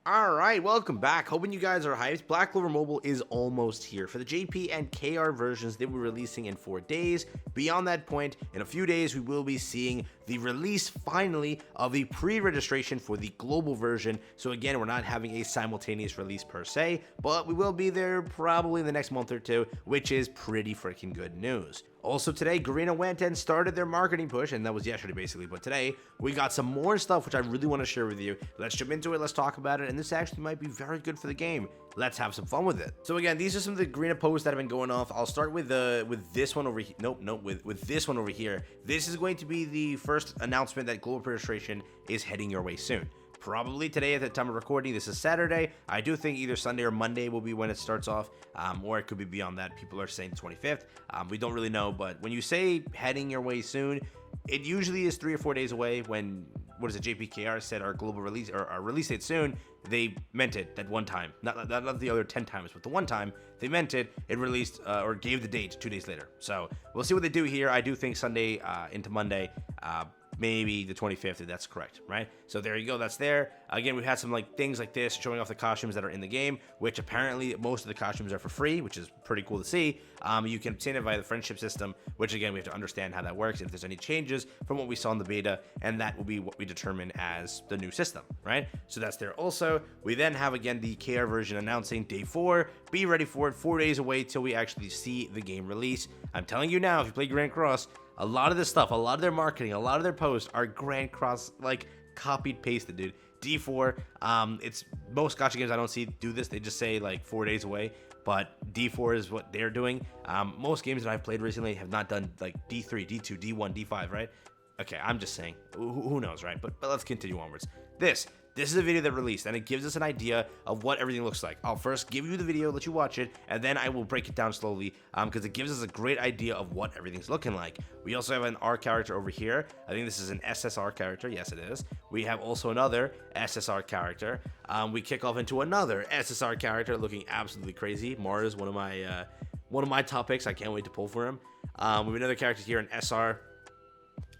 Alright, welcome back. Hoping you guys are hyped. Black Clover Mobile is almost here. For the JP and KR versions, they will be releasing in 4 days. Beyond that point, in a few days, we will be seeing the release finally of the pre-registration for the global version. So again, we're not having a simultaneous release per se, but we will be there probably in the next month or two, which is pretty freaking good news. Also today, Garena went and started their marketing push, and that was yesterday basically, but today we got some more stuff which I really want to share with you. Let's jump into it, let's talk about it, and this actually might be very good for the game. Let's have some fun with it. So again, these are some of the Garena posts that have been going off. I'll start with this one over here. With this one over here. This is going to be the first announcement that global registration is heading your way soon. Probably today at the time of recording. This is Saturday. I do think either Sunday or Monday will be when it starts off, or it could be beyond that. People are saying the 25th. We don't really know, but when you say heading your way soon, it usually is 3 or 4 days away. When JPKR said our global release or our release date soon, they meant it that one time, not the other 10 times, but the one time they meant it. It released or gave the date 2 days later. So we'll see what they do here. I do think Sunday into Monday. Maybe the 25th, if that's correct, right? So there you go, that's there. Again, we've had some things like this showing off the costumes that are in the game, which apparently most of the costumes are for free, which is pretty cool to see. You can obtain it via the friendship system, which again, we have to understand how that works, if there's any changes from what we saw in the beta, and that will be what we determine as the new system, right? So that's there also. We then have, again, the KR version announcing day 4. Be ready for it, 4 days away till we actually see the game release. I'm telling you now, if you play Grand Cross, a lot of this stuff, a lot of their marketing, a lot of their posts are Grand Cross, copied, pasted, dude. D4, it's most gacha games I don't see do this. They just say 4 days away, but D4 is what they're doing. Most games that I've played recently have not done D3, D2, D1, D5, right? Okay, I'm just saying, who knows, right? But let's continue onwards. This is a video that released, and it gives us an idea of what everything looks like. I'll first give you the video, let you watch it, and then I will break it down slowly, because it gives us a great idea of what everything's looking like. We also have an R character over here. I think this is an SSR character. Yes, it is. We have also another SSR character. We kick off into another SSR character looking absolutely crazy. Mara is one of my top picks. I can't wait to pull for him. We have another character here, an SR.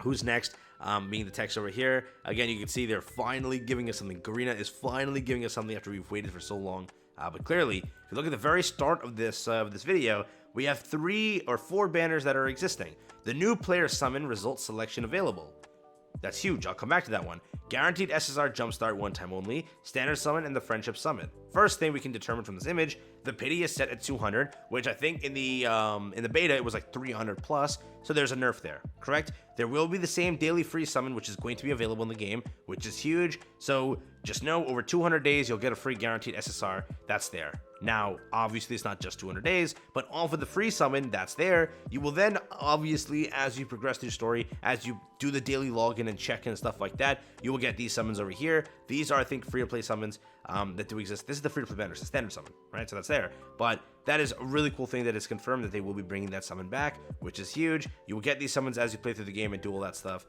Who's next? Being the text over here. Again, you can see they're finally giving us something. Garena is finally giving us something after we've waited for so long. But clearly, if you look at the very start of this video, we have 3 or 4 banners that are existing. The new player summon results selection available. That's huge. I'll come back to that one. Guaranteed SSR jumpstart one time only, standard summon, and the friendship summon. First thing we can determine from this image, the pity is set at 200, which I think in the beta it was 300 plus, so there's a nerf there, correct? There will be the same daily free summon, which is going to be available in the game, which is huge. So just know over 200 days you'll get a free guaranteed SSR. That's there. Now, obviously, it's not just 200 days, but all for the free summon, that's there. You will then, obviously, as you progress through the story, as you do the daily login and check-in and stuff like that, you will get these summons over here. These are, I think, free-to-play summons that do exist. This is the free-to-play banner, it's a standard summon, right? So that's there. But that is a really cool thing that it's confirmed that they will be bringing that summon back, which is huge. You will get these summons as you play through the game and do all that stuff.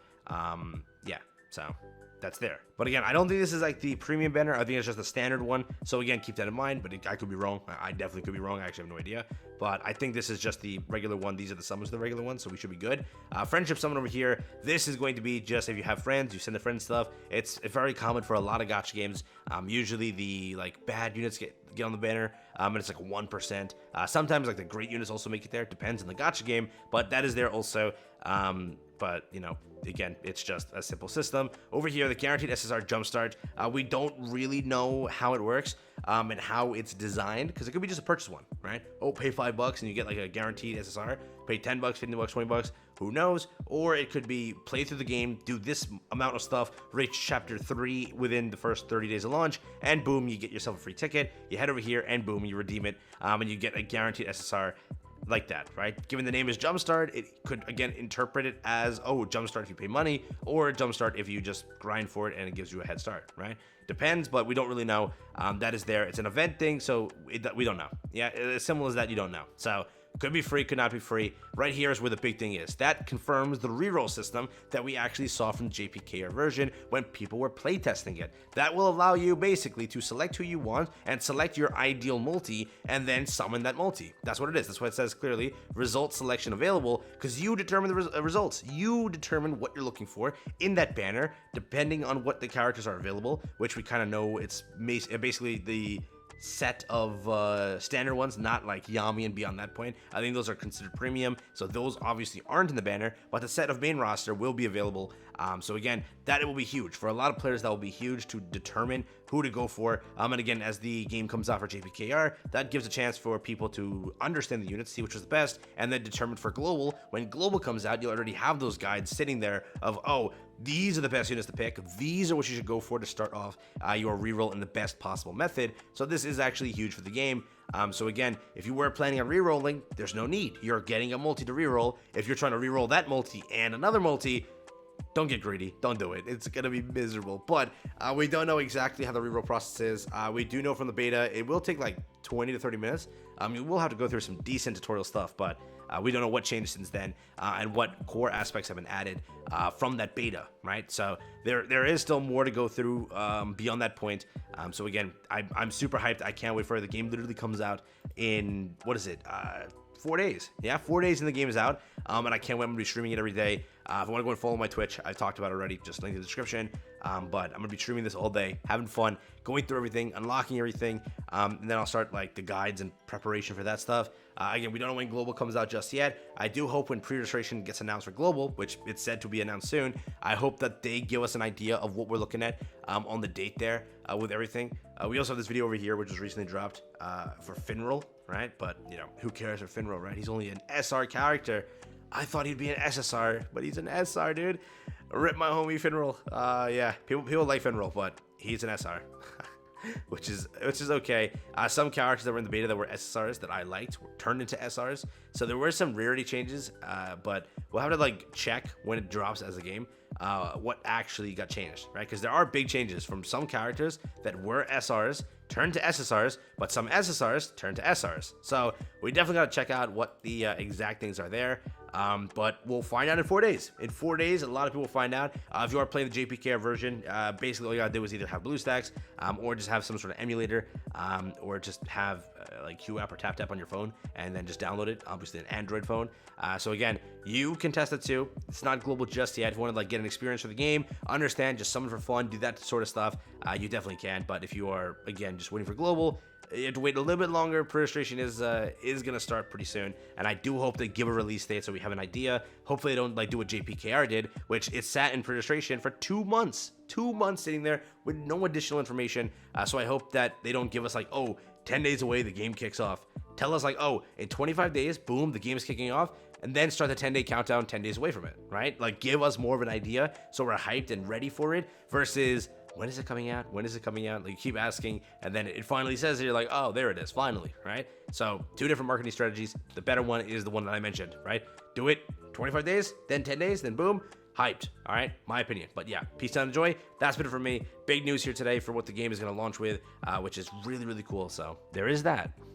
Yeah, so that's there. But again, I don't think this is the premium banner. I think it's just a standard one. So again, keep that in mind, but I could be wrong. I definitely could be wrong. I actually have no idea. But I think this is just the regular one. These are the summons, the regular one, so we should be good. Friendship summon over here. This is going to be just if you have friends, you send the friends stuff. It's very common for a lot of gacha games. Usually the bad units get on the banner, and it's 1%. Sometimes the great units also make it there. Depends on the gacha game, but that is there also. But again, it's just a simple system. Over here, the guaranteed SSR jumpstart. We don't really know how it works and how it's designed, because it could be just a purchase one, right? Oh, pay $5 and you get a guaranteed SSR. Pay $10, $15, $20. Who knows? Or it could be play through the game, do this amount of stuff, reach chapter 3 within the first 30 days of launch, and boom, you get yourself a free ticket. You head over here, and boom, you redeem it, and you get a guaranteed SSR. Like that, right? Given the name is Jumpstart, it could again interpret it as, oh, Jumpstart if you pay money, or Jumpstart if you just grind for it and it gives you a head start, right? Depends, but we don't really know. That is there. It's an event thing, so we don't know. Yeah, as simple as that, you don't know. So Could be free, could not be free. Right here is where the big thing is. That confirms the reroll system that we actually saw from the JPKR version when people were playtesting it. That will allow you basically to select who you want and select your ideal multi and then summon that multi. That's what it is. That's why it says clearly result selection available, because you determine the results. You determine what you're looking for in that banner depending on what the characters are available, which we kind of know it's basically the set of standard ones, not like Yami and beyond that point. I think those are considered premium, so those obviously aren't in the banner, but the set of main roster will be available. So again, that will be huge for a lot of players. That will be huge to determine who to go for. And again, as the game comes out for JPKR, that gives a chance for people to understand the units, see which is the best, and then determine for global. When global comes out, you'll already have those guides sitting there of, oh, these are the best units to pick. These are what you should go for to start off your reroll in the best possible method. So this is actually huge for the game. So again, if you were planning on rerolling, there's no need. You're getting a multi to reroll. If you're trying to reroll that multi and another multi, don't get greedy. Don't do it. It's going to be miserable. But we don't know exactly how the reroll process is. We do know from the beta, it will take like 20 to 30 minutes. You will have to go through some decent tutorial stuff, but we don't know what changed since then and what core aspects have been added from that beta, right? So there is still more to go through beyond that point. So again, I'm super hyped. I can't wait for it. The game literally comes out in, what is it? 4 days. Yeah, 4 days and the game is out. And I can't wait. I'm going to be streaming it every day. If you want to go and follow my Twitch, I've talked about it already. Just link in the description. But I'm going to be streaming this all day, having fun, going through everything, unlocking everything. And then I'll start like the guides and preparation for that stuff. Again, we don't know when Global comes out just yet. I do hope when pre-registration gets announced for Global, which it's said to be announced soon, I hope that they give us an idea of what we're looking at on the date there with everything. We also have this video over here, which was recently dropped for Finral, right? But, you know, who cares for Finral, right? He's only an SR character. I thought he'd be an SSR, but he's an SR, dude. Rip my homie Finral. Yeah, people like Finral, but he's an SR. which is okay. Some characters that were in the beta that were SSRs that I liked were turned into SRs. So there were some rarity changes, but we'll have to like check when it drops as a game what actually got changed, right? Because there are big changes from some characters that were SRs turned to SSRs, but some SSRs turned to SRs. So we definitely got to check out what the exact things are there. But we'll find out in 4 days. In 4 days, a lot of people will find out. If you are playing the JPKR version, basically all you gotta do is either have BlueStacks, or just have some sort of emulator, or just have like QApp or TapTap on your phone, and then just download it. Obviously, an Android phone. So again, you can test it too. It's not global just yet. If you want to like get an experience for the game, understand, just summon for fun, do that sort of stuff, you definitely can. But if you are again just waiting for global, you have to wait a little bit longer. Pre-registration is gonna start pretty soon, and I do hope they give a release date so we have an idea. Hopefully they don't like do what JPKR did, which it sat in pre-registration for 2 months. 2 months sitting there with no additional information. So I hope that they don't give us like, oh, 10 days away the game kicks off. Tell us like, oh, in 25 days, boom, the game is kicking off, and then start the 10-day countdown 10 days away from it, right? Like give us more of an idea so we're hyped and ready for it versus when is it coming out? When is it coming out? Like you keep asking, and then it finally says it, you're like, oh, there it is, finally, right? So 2 different marketing strategies. The better one is the one that I mentioned, right? Do it 25 days, then 10 days, then boom, hyped. All right, my opinion. But yeah, peace, time, and joy. That's been it for me. Big news here today for what the game is going to launch with, which is really, really cool. So there is that.